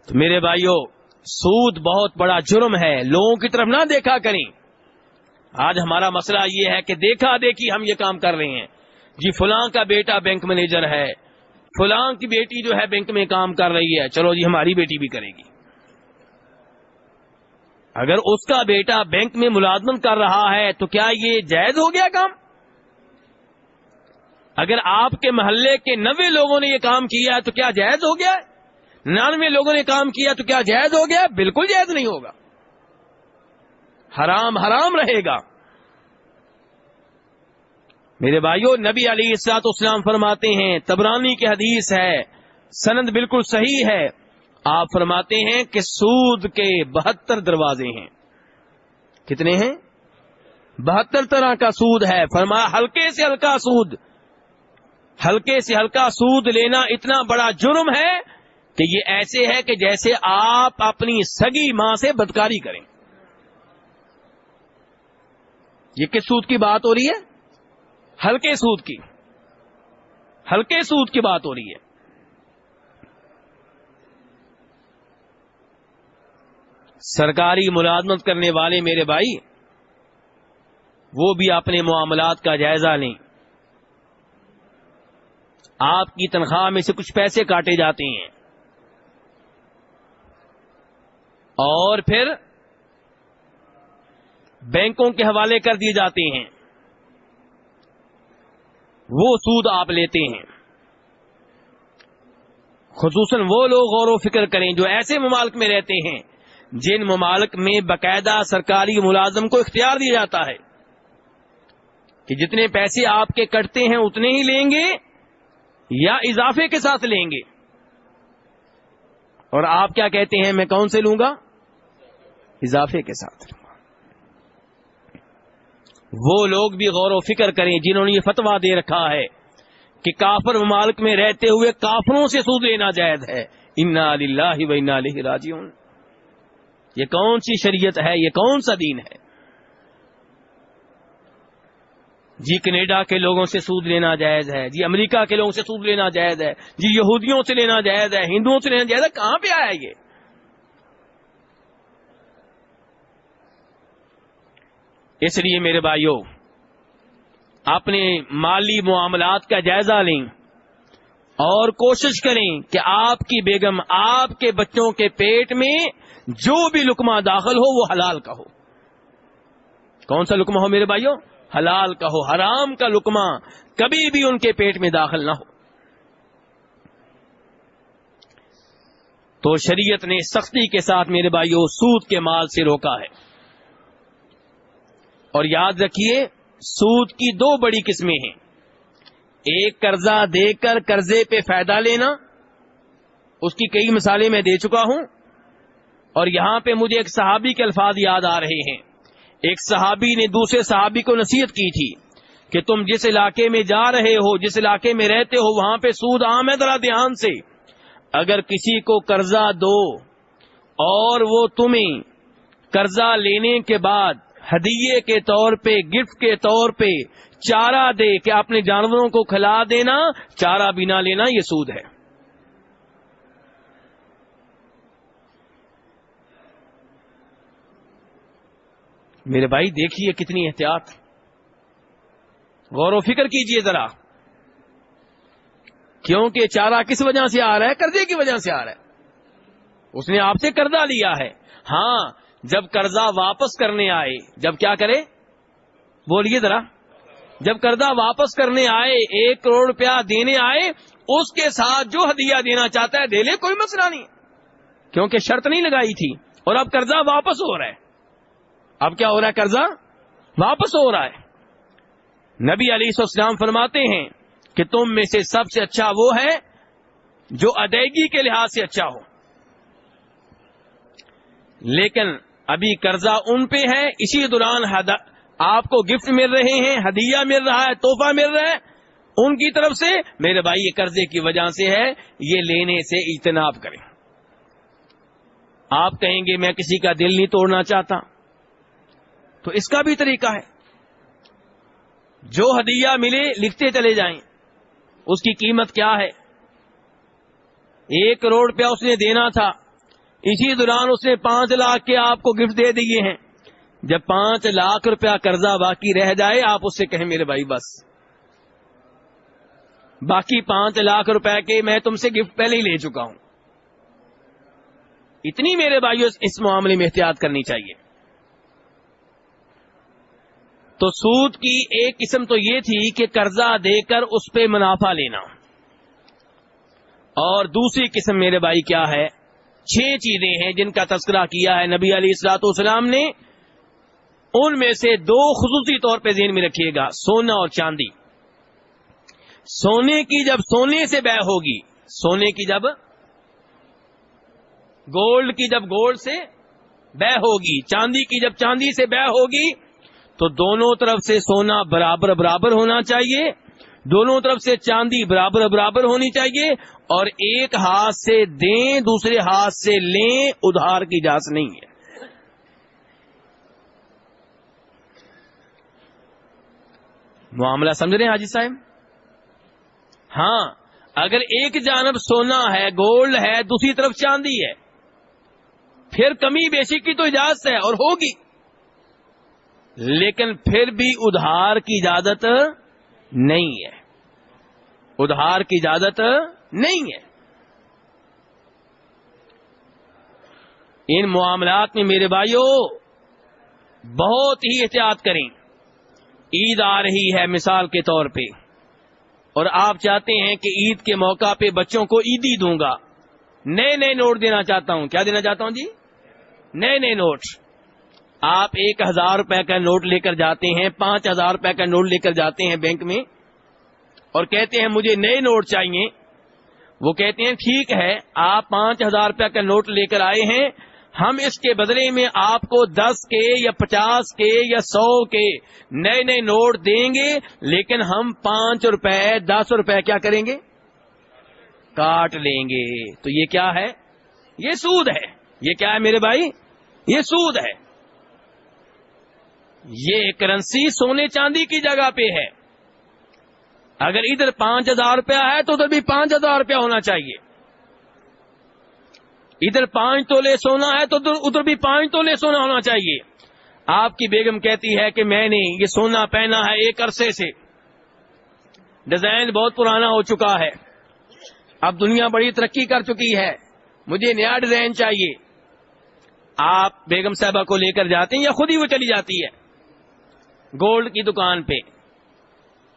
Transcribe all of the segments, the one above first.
تو میرے بھائیوں، سود بہت بڑا جرم ہے، لوگوں کی طرف نہ دیکھا کریں۔ آج ہمارا مسئلہ یہ ہے کہ دیکھا دیکھی ہم یہ کام کر رہے ہیں، جی فلاں کا بیٹا بینک مینیجر ہے، فلاں کی بیٹی جو ہے بینک میں کام کر رہی ہے، چلو جی ہماری بیٹی بھی کرے گی۔ اگر اس کا بیٹا بینک میں ملازمت کر رہا ہے تو کیا یہ جائز ہو گیا کام؟ اگر آپ کے محلے کے 90 لوگوں نے یہ کام کیا ہے تو کیا جائز ہو گیا؟ 99 لوگوں نے کام کیا تو کیا جائز ہو گیا؟ بالکل جائز نہیں ہوگا، حرام حرام رہے گا۔ میرے بھائیوں، نبی علیہ الصلوۃ والسلام فرماتے ہیں، طبرانی کی حدیث ہے، سند بالکل صحیح ہے، آپ فرماتے ہیں کہ سود کے 72 دروازے ہیں۔ کتنے ہیں؟ 72 طرح کا سود ہے۔ فرمایا ہلکے سے ہلکا سود، ہلکے سے ہلکا سود لینا اتنا بڑا جرم ہے کہ یہ ایسے ہے کہ جیسے آپ اپنی سگی ماں سے بدکاری کریں۔ یہ کس سود کی بات ہو رہی ہے؟ ہلکے سود کی، ہلکے سود کی بات ہو رہی ہے۔ سرکاری ملازمت کرنے والے میرے بھائی، وہ بھی اپنے معاملات کا جائزہ لیں۔ آپ کی تنخواہ میں سے کچھ پیسے کاٹے جاتے ہیں اور پھر بینکوں کے حوالے کر دیے جاتے ہیں، وہ سود آپ لیتے ہیں۔ خصوصاً وہ لوگ غور و فکر کریں جو ایسے ممالک میں رہتے ہیں جن ممالک میں باقاعدہ سرکاری ملازم کو اختیار دیا جاتا ہے کہ جتنے پیسے آپ کے کٹتے ہیں اتنے ہی لیں گے یا اضافے کے ساتھ لیں گے، اور آپ کیا کہتے ہیں میں کون سے لوں گا؟ اضافے کے ساتھ لوں گا۔ وہ لوگ بھی غور و فکر کریں جنہوں نے یہ فتویٰ دے رکھا ہے کہ کافر ممالک میں رہتے ہوئے کافروں سے سود لینا جائز ہے۔ انا للہ و انا الیہ راجعون۔ یہ کون سی شریعت ہے؟ یہ کون سا دین ہے؟ جی کینیڈا کے لوگوں سے سود لینا جائز ہے، جی امریکہ کے لوگوں سے سود لینا جائز ہے، جی یہودیوں سے لینا جائز ہے، ہندوؤں سے لینا جائز ہے۔ کہاں پہ آیا یہ؟ اس لیے میرے بھائیوں، اپنے مالی معاملات کا جائزہ لیں اور کوشش کریں کہ آپ کی بیگم، آپ کے بچوں کے پیٹ میں جو بھی لقمہ داخل ہو وہ حلال کا ہو۔ کون سا لقمہ ہو میرے بھائیوں؟ حلال کا ہو، حرام کا لقمہ کبھی بھی ان کے پیٹ میں داخل نہ ہو۔ تو شریعت نے سختی کے ساتھ میرے بھائیوں سود کے مال سے روکا ہے۔ اور یاد رکھیے، سود کی 2 بڑی قسمیں ہیں۔ ایک قرضہ دے کر قرضے پہ فائدہ لینا، اس کی کئی مثالیں میں دے چکا ہوں، اور یہاں پہ مجھے ایک صحابی کے الفاظ یاد آ رہے ہیں۔ ایک صحابی نے دوسرے صحابی کو نصیحت کی تھی کہ تم جس علاقے میں جا رہے ہو، جس علاقے میں رہتے ہو، وہاں پہ سود عام ہے، ذرا دھیان سے اگر کسی کو قرضہ دو اور وہ تمہیں قرضہ لینے کے بعد ہدیے کے طور پہ، گفٹ کے طور پہ چارہ دے کہ اپنے جانوروں کو کھلا دینا، چارہ بھی نہ لینا، یہ سود ہے۔ میرے بھائی دیکھیے کتنی احتیاط، غور و فکر کیجئے ذرا، کیونکہ چارہ کس وجہ سے آ رہا ہے؟ قرضے کی وجہ سے آ رہا ہے۔ اس نے آپ سے قرضہ لیا ہے، ہاں جب قرضہ واپس کرنے آئے، جب کیا کرے بولیے ذرا، جب قرضہ واپس کرنے آئے، 1 کروڑ روپیہ دینے آئے، اس کے ساتھ جو ہدیہ دینا چاہتا ہے دے لے، کوئی مسئلہ نہیں، کیونکہ شرط نہیں لگائی تھی، اور اب قرضہ واپس ہو رہا ہے۔ اب کیا ہو رہا ہے؟ قرضہ واپس ہو رہا ہے۔ نبی علیہ السلام فرماتے ہیں کہ تم میں سے سب سے اچھا وہ ہے جو ادائیگی کے لحاظ سے اچھا ہو، لیکن ابھی قرضہ ان پہ ہے، اسی دوران آپ کو گفٹ مل رہے ہیں، ہدیہ مل رہا ہے، تحفہ مل رہا ہے ان کی طرف سے، میرے بھائی یہ قرضے کی وجہ سے ہے، یہ لینے سے اجتناب کریں۔ آپ کہیں گے میں کسی کا دل نہیں توڑنا چاہتا، تو اس کا بھی طریقہ ہے، جو ہدیہ ملے لکھتے چلے جائیں، اس کی قیمت کیا ہے، 1 کروڑ روپیہ اس نے دینا تھا، اسی دوران اس نے 5 لاکھ کے آپ کو گفٹ دے دیے ہیں. جب 5 لاکھ روپیہ قرضہ باقی رہ جائے آپ اس سے کہیں میرے بھائی بس باقی 5 لاکھ روپے کے میں تم سے گفٹ پہلے ہی لے چکا ہوں. اتنی میرے بھائیوں اس معاملے میں احتیاط کرنی چاہیے. تو سود کی ایک قسم تو یہ تھی کہ قرضہ دے کر اس پہ منافع لینا, اور دوسری قسم میرے بھائی کیا ہے؟ 6 چیزیں ہیں جن کا تذکرہ کیا ہے نبی علیہ الصلوۃ والسلام نے. ان میں سے 2 خصوصی طور پہ ذہن میں رکھیے گا, سونا اور چاندی. سونے کی جب سونے سے بے ہوگی, سونے کی جب گولڈ کی جب گولڈ سے بے ہوگی, چاندی کی جب چاندی سے بے ہوگی, تو دونوں طرف سے سونا برابر برابر ہونا چاہیے, دونوں طرف سے چاندی برابر برابر ہونی چاہیے, اور ایک ہاتھ سے دیں دوسرے ہاتھ سے لیں, ادھار کی اجازت نہیں ہے. معاملہ سمجھ رہے ہیں حاجی صاحب؟ ہاں, اگر ایک جانب سونا ہے گولڈ ہے دوسری طرف چاندی ہے, پھر کمی بیشی کی تو اجازت ہے اور ہوگی, لیکن پھر بھی ادھار کی اجازت نہیں ہے, ادھار کی اجازت نہیں ہے. ان معاملات میں میرے بھائیوں بہت ہی احتیاط کریں. عید آ رہی ہے مثال کے طور پہ, اور آپ چاہتے ہیں کہ عید کے موقع پہ بچوں کو عیدی دوں گا, نئے نوٹ دینا چاہتا ہوں. کیا دینا چاہتا ہوں جی؟ نئے نوٹ. آپ 1000 روپے کا نوٹ لے کر جاتے ہیں, 5000 روپے کا نوٹ لے کر جاتے ہیں بینک میں, اور کہتے ہیں مجھے نئے نوٹ چاہیے. وہ کہتے ہیں ٹھیک ہے, آپ 5000 روپے کا نوٹ لے کر آئے ہیں, ہم اس کے بدلے میں آپ کو 10 کے یا 50 کے یا 100 کے نئے نوٹ دیں گے, لیکن ہم 5 روپے 10 روپے کیا کریں گے؟ کاٹ لیں گے. تو یہ کیا ہے؟ یہ سود ہے. یہ کیا ہے میرے بھائی؟ یہ سود ہے. یہ کرنسی سونے چاندی کی جگہ پہ ہے. اگر ادھر 5000 روپیہ ہے تو ادھر بھی 5000 روپیہ ہونا چاہیے. ادھر 5 تولے سونا ہے تو ادھر بھی 5 تولے سونا ہونا چاہیے. آپ کی بیگم کہتی ہے کہ میں نے یہ سونا پہنا ہے ایک عرصے سے, ڈیزائن بہت پرانا ہو چکا ہے, اب دنیا بڑی ترقی کر چکی ہے, مجھے نیا ڈیزائن چاہیے. آپ بیگم صاحبہ کو لے کر جاتے ہیں یا خود ہی وہ چلی جاتی ہے گولڈ کی دکان پہ,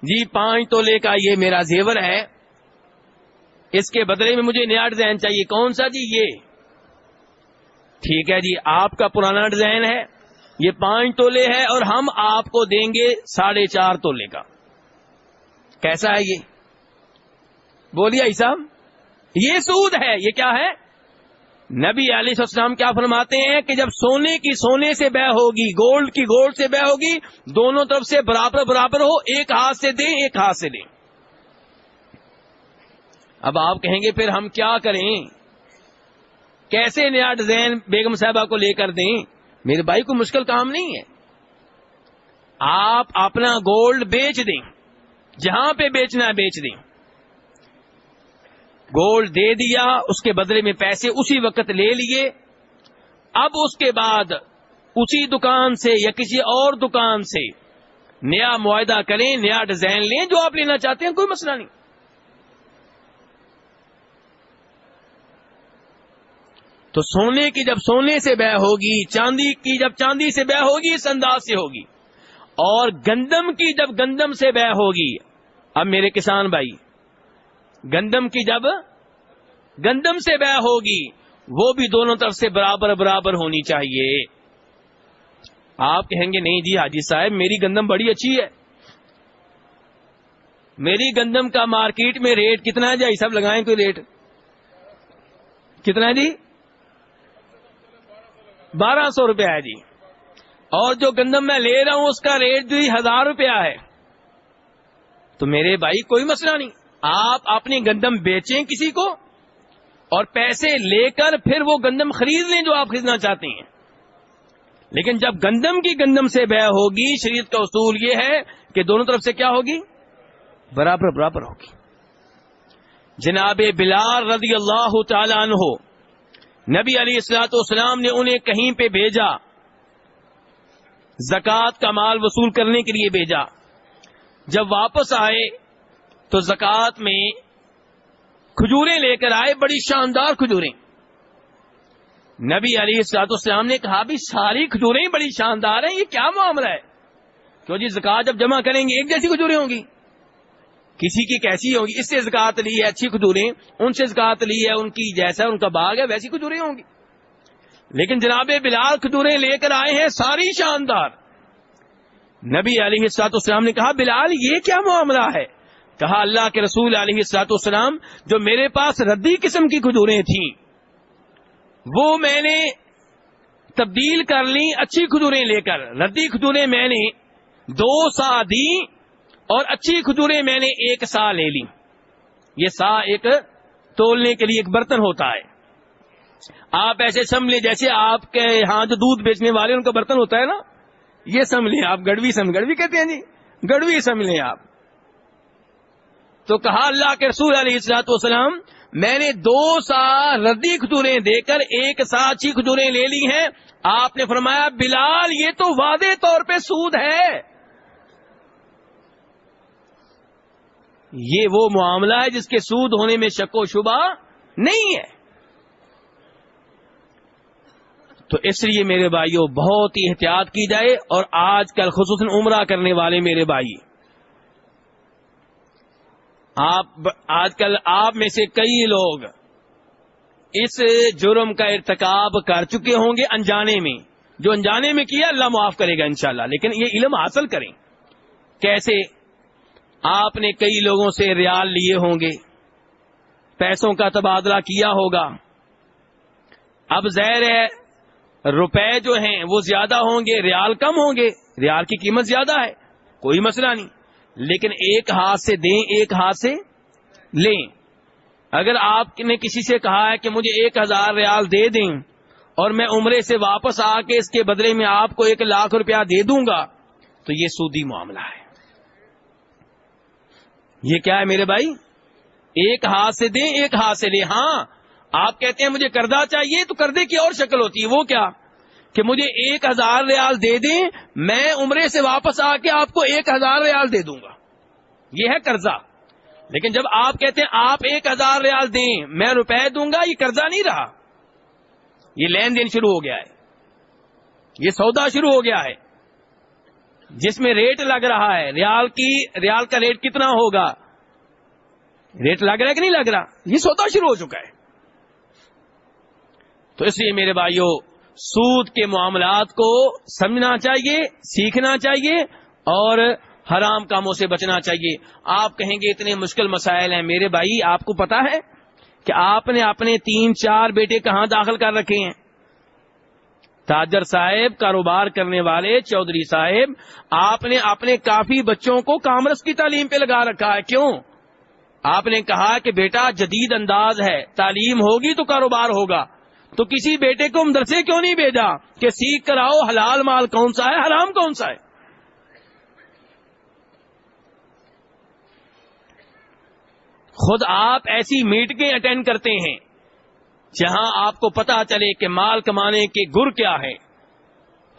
جی 5 تولے کا یہ میرا زیور ہے, اس کے بدلے میں مجھے نیا ڈیزائن چاہیے. کون سا جی؟ یہ ٹھیک ہے جی, آپ کا پرانا ڈیزائن ہے, یہ 5 تولے ہے, اور ہم آپ کو دیں گے 4.5 تولے کا. کیسا ہے یہ؟ بولیے عیسیٰ صاحب, یہ سود ہے. یہ کیا ہے؟ نبی علیہ السلام کیا فرماتے ہیں کہ جب سونے کی سونے سے بے ہوگی, گولڈ کی گولڈ سے بے ہوگی, دونوں طرف سے برابر برابر ہو, ایک ہاتھ سے دیں ایک ہاتھ سے دیں. اب آپ کہیں گے پھر ہم کیا کریں, کیسے نیا ڈیزائن بیگم صاحبہ کو لے کر دیں؟ میرے بھائی کو مشکل کام نہیں ہے. آپ اپنا گولڈ بیچ دیں, جہاں پہ بیچنا ہے بیچ دیں. گولڈ دے دیا, اس کے بدلے میں پیسے اسی وقت لے لیے. اب اس کے بعد اسی دکان سے یا کسی اور دکان سے نیا معاہدہ کریں, نیا ڈیزائن لیں جو آپ لینا چاہتے ہیں, کوئی مسئلہ نہیں. تو سونے کی جب سونے سے بے ہوگی, چاندی کی جب چاندی سے بے ہوگی, اس انداز سے ہوگی. اور گندم کی جب گندم سے بے ہوگی, اب میرے کسان بھائی, گندم کی جب گندم سے بے ہوگی, وہ بھی دونوں طرف سے برابر برابر ہونی چاہیے. آپ کہیں گے نہیں جی حاجی صاحب میری گندم بڑی اچھی ہے, میری گندم کا مارکیٹ میں ریٹ کتنا ہے جی سب لگائیں کوئی ریٹ کتنا ہے جی؟ 1200 روپیہ ہے جی. اور جو گندم میں لے رہا ہوں اس کا ریٹ بھی 1000 روپیہ ہے. تو میرے بھائی کوئی مسئلہ نہیں, آپ اپنی گندم بیچیں کسی کو اور پیسے لے کر پھر وہ گندم خرید لیں جو آپ خریدنا چاہتے ہیں. لیکن جب گندم کی گندم سے بیع ہوگی, شریعت کا اصول یہ ہے کہ دونوں طرف سے کیا ہوگی؟ برابر برابر ہوگی. جناب بلال رضی اللہ تعالی عنہ نبی علیہ الصلوۃ والسلام نے انہیں کہیں پہ بھیجا، زکوٰۃ کا مال وصول کرنے کے لیے بھیجا. جب واپس آئے تو زکوٰۃ میں کھجوریں لے کر آئے، بڑی شاندار کھجوریں. نبی علیہ الصلوۃ والسلام نے کہا بھی ساری کھجوریں بڑی شاندار ہیں، یہ کیا معاملہ ہے؟ کیوں جی زکوٰۃ جب جمع کریں گے ایک جیسی کھجوریں ہوں گی، کسی کی کیسی ہوگی. اس سے زکوٰۃ لی ہے اچھی کھجوریں، ان سے زکوٰۃ لی ہے ان کی جیسا ان کا باغ ہے ویسی کھجوریں ہوں گی. لیکن جناب بلال کھجوریں لے کر آئے ہیں ساری شاندار. نبی علیہ الصلوۃ والسلام نے کہا بلال یہ کیا معاملہ ہے؟ کہا اللہ کے رسول علیہ الصلوۃ والسلام جو میرے پاس ردی قسم کی کھجوریں تھیں وہ میں نے تبدیل کر لی اچھی کھجوریں لے کر. ردی کھجوریں میں نے 2 سا دی اور اچھی کھجوریں میں نے 1 سا لے لی. یہ سا ایک تولنے کے لیے ایک برتن ہوتا ہے. آپ ایسے سمجھ لیں جیسے آپ کے یہاں جو دودھ بیچنے والے ان کا برتن ہوتا ہے نا، یہ سمجھ لیں آپ. گڑوی کہتے ہیں جی، گڑوی سمجھ لیں آپ. تو کہا اللہ کے رسول علیہ الصلوۃ والسلام میں نے 2 سا ردی کھجوریں دے کر 1 سا اچھی کھجوریں لے لی ہیں. آپ نے فرمایا بلال یہ تو واضح طور پہ سود ہے. یہ وہ معاملہ ہے جس کے سود ہونے میں شک و شبہ نہیں ہے. تو اس لیے میرے بھائیوں بہت ہی احتیاط کی جائے. اور آج کل خصوصاً عمرہ کرنے والے میرے بھائی، آج کل آپ میں سے کئی لوگ اس جرم کا ارتکاب کر چکے ہوں گے انجانے میں. جو انجانے میں کیا اللہ معاف کرے گا انشاءاللہ، لیکن یہ علم حاصل کریں. کیسے؟ آپ نے کئی لوگوں سے ریال لیے ہوں گے، پیسوں کا تبادلہ کیا ہوگا. اب ظاہر ہے روپے جو ہیں وہ زیادہ ہوں گے، ریال کم ہوں گے. ریال کی قیمت زیادہ ہے، کوئی مسئلہ نہیں، لیکن ایک ہاتھ سے دیں ایک ہاتھ سے لیں. اگر آپ نے کسی سے کہا ہے کہ مجھے 1000 ریال دے دیں اور میں عمرے سے واپس آ کے اس کے بدلے میں آپ کو 1 لاکھ روپیہ دے دوں گا تو یہ سودی معاملہ ہے. یہ کیا ہے میرے بھائی؟ ایک ہاتھ سے دیں ایک ہاتھ سے لیں. ہاں آپ کہتے ہیں مجھے قرضہ چاہیے تو قرضے کی اور شکل ہوتی ہے. وہ کیا کہ مجھے 1000 ریال دے دیں، میں عمرے سے واپس آ کے آپ کو 1000 ریال دے دوں گا، یہ ہے قرضہ. لیکن جب آپ کہتے ہیں آپ 1000 ریال دیں میں روپے دوں گا، یہ قرضہ نہیں رہا، یہ لین دین شروع ہو گیا ہے، یہ سودا شروع ہو گیا ہے جس میں ریٹ لگ رہا ہے. ریال کا ریٹ کتنا ہوگا، ریٹ لگ رہا ہے کہ نہیں لگ رہا، یہ سودا شروع ہو چکا ہے. تو اس لیے میرے بھائیوں سود کے معاملات کو سمجھنا چاہیے، سیکھنا چاہیے اور حرام کاموں سے بچنا چاہیے. آپ کہیں گے اتنے مشکل مسائل ہیں. میرے بھائی آپ کو پتا ہے کہ آپ نے اپنے 3-4 بیٹے کہاں داخل کر رکھے ہیں؟ تاجر صاحب، کاروبار کرنے والے چودھری صاحب، آپ نے اپنے کافی بچوں کو کامرس کی تعلیم پہ لگا رکھا ہے. کیوں؟ آپ نے کہا کہ بیٹا جدید انداز ہے، تعلیم ہوگی تو کاروبار ہوگا. تو کسی بیٹے کو مدرسے کیوں نہیں بھیجا کہ سیکھ کر آؤ حلال مال کون سا ہے، حرام کون سا ہے؟ خود آپ ایسی میٹنگیں اٹینڈ کرتے ہیں جہاں آپ کو پتا چلے کہ مال کمانے کے گر کیا ہے،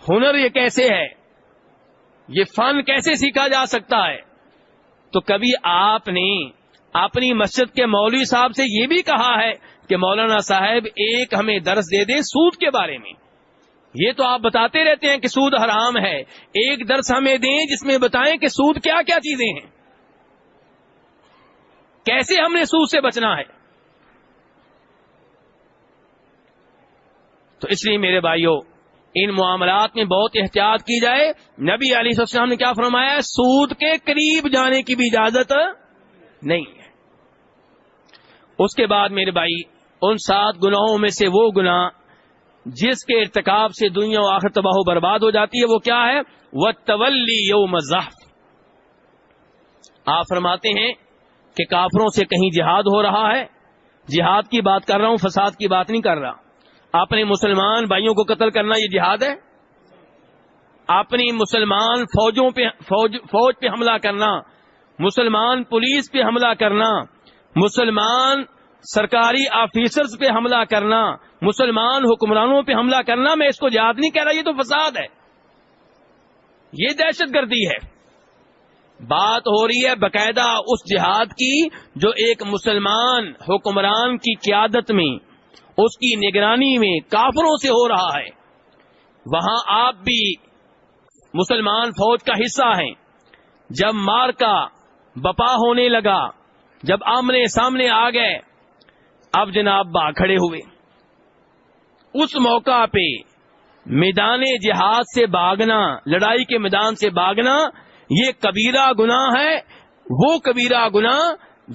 ہنر یہ کیسے ہے، یہ فن کیسے سیکھا جا سکتا ہے. تو کبھی آپ نے اپنی مسجد کے مولوی صاحب سے یہ بھی کہا ہے کہ مولانا صاحب ایک ہمیں درس دے دیں سود کے بارے میں؟ یہ تو آپ بتاتے رہتے ہیں کہ سود حرام ہے، ایک درس ہمیں دیں جس میں بتائیں کہ سود کیا کیا چیزیں ہیں، کیسے ہم نے سود سے بچنا ہے. تو اس لیے میرے بھائیوں ان معاملات میں بہت احتیاط کی جائے. نبی علیہ السلام نے کیا فرمایا؟ سود کے قریب جانے کی بھی اجازت نہیں ہے. اس کے بعد میرے بھائی ان 7 گناہوں میں سے وہ گناہ جس کے ارتکاب سے دنیا و آخرت تباہ و برباد ہو جاتی ہے وہ کیا ہے؟ وَالتَّوَلِّي يَوْمَ الزَّحْفِ. آپ فرماتے ہیں کہ کافروں سے کہیں جہاد ہو رہا ہے، جہاد کی بات کر رہا ہوں، فساد کی بات نہیں کر رہا. اپنے مسلمان بھائیوں کو قتل کرنا یہ جہاد ہے؟ اپنی مسلمان فوج پہ حملہ کرنا، مسلمان پولیس پہ حملہ کرنا، مسلمان سرکاری آفیسرز پہ حملہ کرنا، مسلمان حکمرانوں پہ حملہ کرنا، میں اس کو جہاد نہیں کہہ رہا، یہ تو فساد ہے، یہ دہشت گردی ہے۔ بات ہو رہی ہے باقاعدہ اس جہاد کی جو ایک مسلمان حکمران کی قیادت میں، اس کی نگرانی میں کافروں سے ہو رہا ہے۔ وہاں آپ بھی مسلمان فوج کا حصہ ہیں۔ جب مارکا بپا ہونے لگا، جب آمنے سامنے آ گئے، اب جناب با کھڑے ہوئے۔ اس موقع پہ میدان جہاد سے بھاگنا، لڑائی کے میدان سے بھاگنا، یہ کبیرہ گناہ ہے، وہ کبیرہ گناہ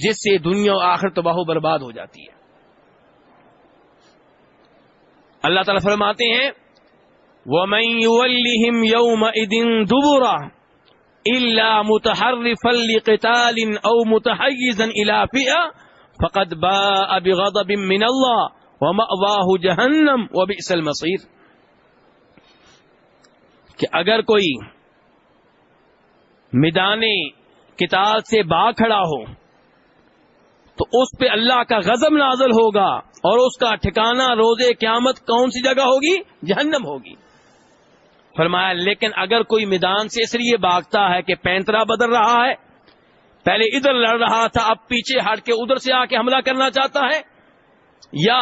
جس سے دنیا و آخرت تباہ و برباد ہو جاتی ہے۔ اللہ تعالیٰ فرماتے ہیں وَمَن يُوَلِّهِمْ يَوْمَئِذٍ دُبُرَهُ إِلَّا مُتَحَرِّفًا لِقِتَالٍ أَوْ مُتَحَيِّزًا إِلَى فِئَةٍ فَقَدْ بَاءَ بِغَضَبٍ مِّنَ اللَّهِ وَمَأْوَاهُ جَهَنَّمُ وَبِئْسَ الْمَصِيرُ، کہ اگر کوئی میدان قتال سے باغ کھڑا ہو تو اس پہ اللہ کا غضب نازل ہوگا، اور اس کا ٹھکانہ روز قیامت کون سی جگہ ہوگی؟ جہنم ہوگی۔ فرمایا لیکن اگر کوئی میدان سے اس لیے بھاگتا ہے کہ پینترا بدل رہا ہے، پہلے ادھر لڑ رہا تھا، اب پیچھے ہٹ کے ادھر سے آ کے حملہ کرنا چاہتا ہے، یا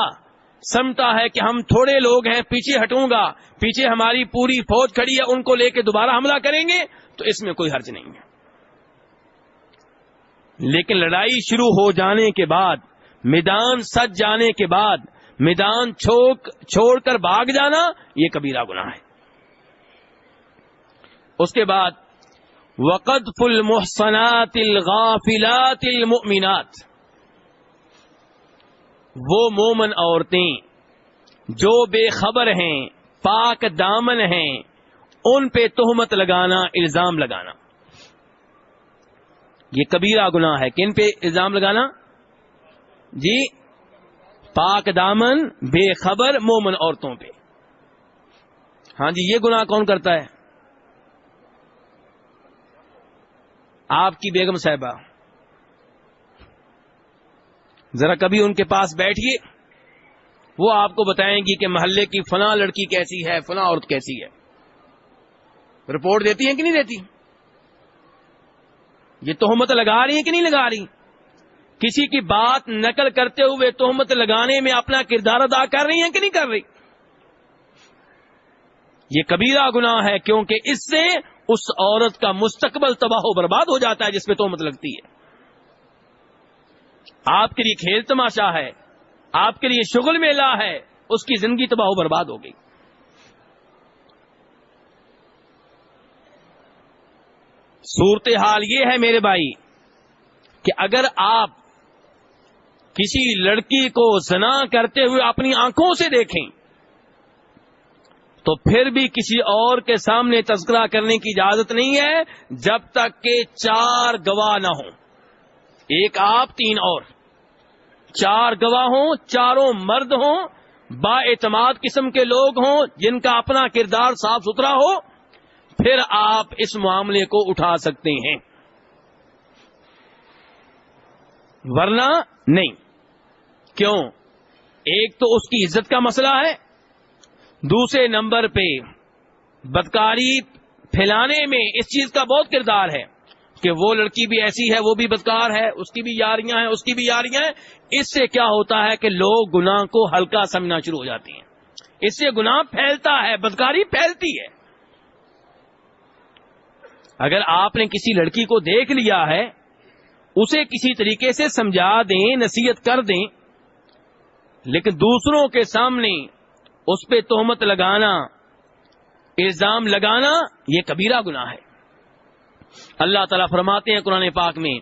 سمجھتا ہے کہ ہم تھوڑے لوگ ہیں، پیچھے ہٹوں گا، پیچھے ہماری پوری فوج کھڑی ہے، ان کو لے کے دوبارہ حملہ کریں گے، تو اس میں کوئی حرج نہیں ہے۔ لیکن لڑائی شروع ہو جانے کے بعد، میدان سج جانے کے بعد میدان چھوڑ کر بھاگ جانا، یہ کبیرہ گناہ ہے۔ اس کے بعد وَقَذْفُ الْمُحْصَنَاتِ الْغَافِلَاتِ الْمُؤْمِنَاتِ، وہ مومن عورتیں جو بے خبر ہیں، پاک دامن ہیں، ان پہ تہمت لگانا، الزام لگانا، یہ کبیرہ گناہ ہے۔ کن پہ الزام لگانا؟ جی، پاک دامن بے خبر مومن عورتوں پہ۔ ہاں جی، یہ گناہ کون کرتا ہے؟ آپ کی بیگم صاحبہ۔ ذرا کبھی ان کے پاس بیٹھیے، وہ آپ کو بتائیں گی کہ محلے کی فلاں لڑکی کیسی ہے، فلاں عورت کیسی ہے۔ رپورٹ دیتی ہیں کہ نہیں دیتی؟ یہ تہمت لگا رہی ہے کہ نہیں لگا رہی؟ کسی کی بات نقل کرتے ہوئے تہمت لگانے میں اپنا کردار ادا کر رہی ہیں کہ نہیں کر رہی؟ یہ کبیرہ گناہ ہے، کیونکہ اس سے اس عورت کا مستقبل تباہ و برباد ہو جاتا ہے جس پہ تہمت لگتی ہے۔ آپ کے لیے کھیل تماشا ہے، آپ کے لیے شغل میلہ ہے، اس کی زندگی تباہ و برباد ہو گئی۔ صورتحال یہ ہے میرے بھائی کہ اگر آپ کسی لڑکی کو زنا کرتے ہوئے اپنی آنکھوں سے دیکھیں تو پھر بھی کسی اور کے سامنے تذکرہ کرنے کی اجازت نہیں ہے جب تک کہ 4 گواہ نہ ہوں، ایک آپ 3 اور، 4 گواہ ہوں، چاروں مرد ہوں، با اعتماد قسم کے لوگ ہوں، جن کا اپنا کردار صاف ستھرا ہو، پھر آپ اس معاملے کو اٹھا سکتے ہیں، ورنہ نہیں۔ کیوں؟ ایک تو اس کی عزت کا مسئلہ ہے، دوسرے نمبر پہ بدکاری پھیلانے میں اس چیز کا بہت کردار ہے کہ وہ لڑکی بھی ایسی ہے، وہ بھی بدکار ہے، اس کی بھی یاریاں ہیں، اس کی بھی یاریاں ہیں۔ اس سے کیا ہوتا ہے کہ لوگ گناہ کو ہلکا سمجھنا شروع ہو جاتے ہیں، اس سے گناہ پھیلتا ہے، بدکاری پھیلتی ہے۔ اگر آپ نے کسی لڑکی کو دیکھ لیا ہے، اسے کسی طریقے سے سمجھا دیں، نصیحت کر دیں، لیکن دوسروں کے سامنے اس پہ تہمت لگانا، الزام لگانا، یہ کبیرہ گناہ ہے۔ اللہ تعالیٰ فرماتے ہیں قرآن پاک میں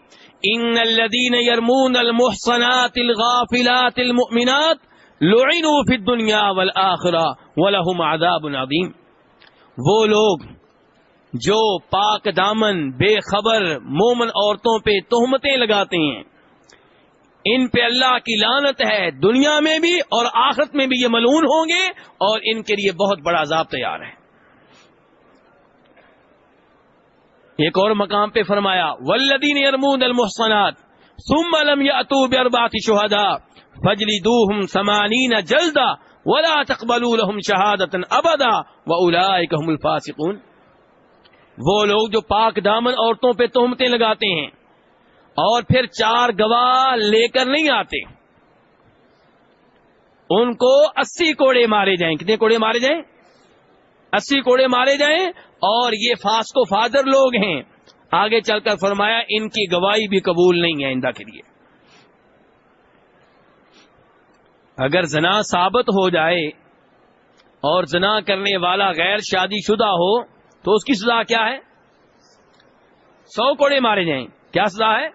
ان الذین یرمون المحصنات الغافلات المؤمنات لعنوا فی الدنیا والآخرہ ولہم عذاب عظیم، وہ لوگ جو پاک دامن بے خبر مومن عورتوں پہ تہمتیں لگاتے ہیں، ان پہ اللہ کی لعنت ہے، دنیا میں بھی اور آخرت میں بھی یہ ملعون ہوں گے، اور ان کے لیے بہت بڑا عذاب تیار ہے۔ ایک اور مقام پہ فرمایا والذین یرمون المحصنات ثم لم یأتوا باربعۃ شہداء فجلدوہم 80 جلدہ ولا تقبلوا لهم شهادة ابدا واولئك هم الفاسقون. وہ لوگ جو پاک دامن عورتوں پہ تہمتیں لگاتے ہیں اور پھر 4 گواہ لے کر نہیں آتے، ان کو 80 کوڑے مارے جائیں. کتنے کوڑے مارے جائیں؟ 80 کوڑے مارے جائیں. اور یہ فاسق و فاجر لوگ ہیں. آگے چل کر فرمایا ان کی گواہی بھی قبول نہیں ہے آئندہ کے لیے. اگر زنا ثابت ہو جائے اور زنا کرنے والا غیر شادی شدہ ہو تو اس کی سزا کیا ہے؟ 100 کوڑے مارے جائیں. کیا سزا ہے؟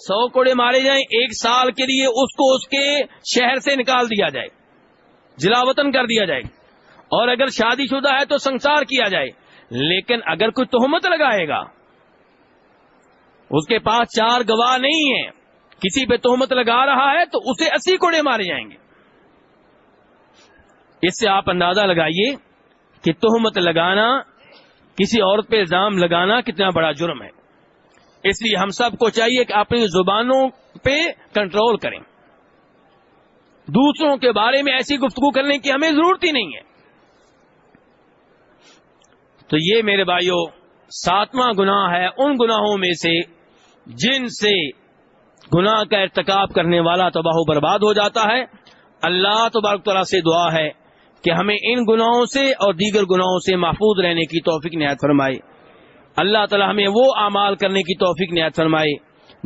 100 کوڑے مارے جائیں. 1 سال کے لیے اس کو اس کے شہر سے نکال دیا جائے، جلا وطن کر دیا جائے. اور اگر شادی شدہ ہے تو سنسار کیا جائے. لیکن اگر کوئی تہمت لگائے گا، اس کے پاس 4 گواہ نہیں ہیں، کسی پہ تہمت لگا رہا ہے تو اسے 80 کوڑے مارے جائیں گے. اس سے آپ اندازہ لگائیے کہ تہمت لگانا، کسی عورت پہ الزام لگانا کتنا بڑا جرم ہے. اس لیے ہم سب کو چاہیے کہ اپنی زبانوں پہ کنٹرول کریں. دوسروں کے بارے میں ایسی گفتگو کرنے کی ہمیں ضرورت ہی نہیں ہے. تو یہ میرے بھائیوں 7واں گناہ ہے ان گناہوں میں سے جن سے گناہ کا ارتکاب کرنے والا تباہ و برباد ہو جاتا ہے. اللہ تبارک تعالیٰ سے دعا ہے کہ ہمیں ان گناہوں سے اور دیگر گناہوں سے محفوظ رہنے کی توفیق عنایت فرمائے. اللہ تعالیٰ ہمیں وہ اعمال کرنے کی توفیق عنایت فرمائے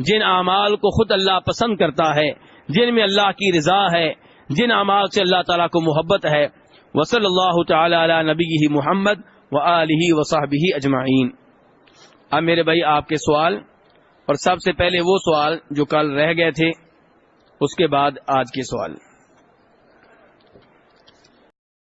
جن اعمال کو خود اللہ پسند کرتا ہے، جن میں اللہ کی رضا ہے، جن اعمال سے اللہ تعالیٰ کو محبت ہے. وصلی اللہ تعالی علی نبیہ محمد وآلہ وصحبہ اجمعین. اب میرے بھائی آپ کے سوال، اور سب سے پہلے وہ سوال جو کل رہ گئے تھے، اس کے بعد آج کے سوال.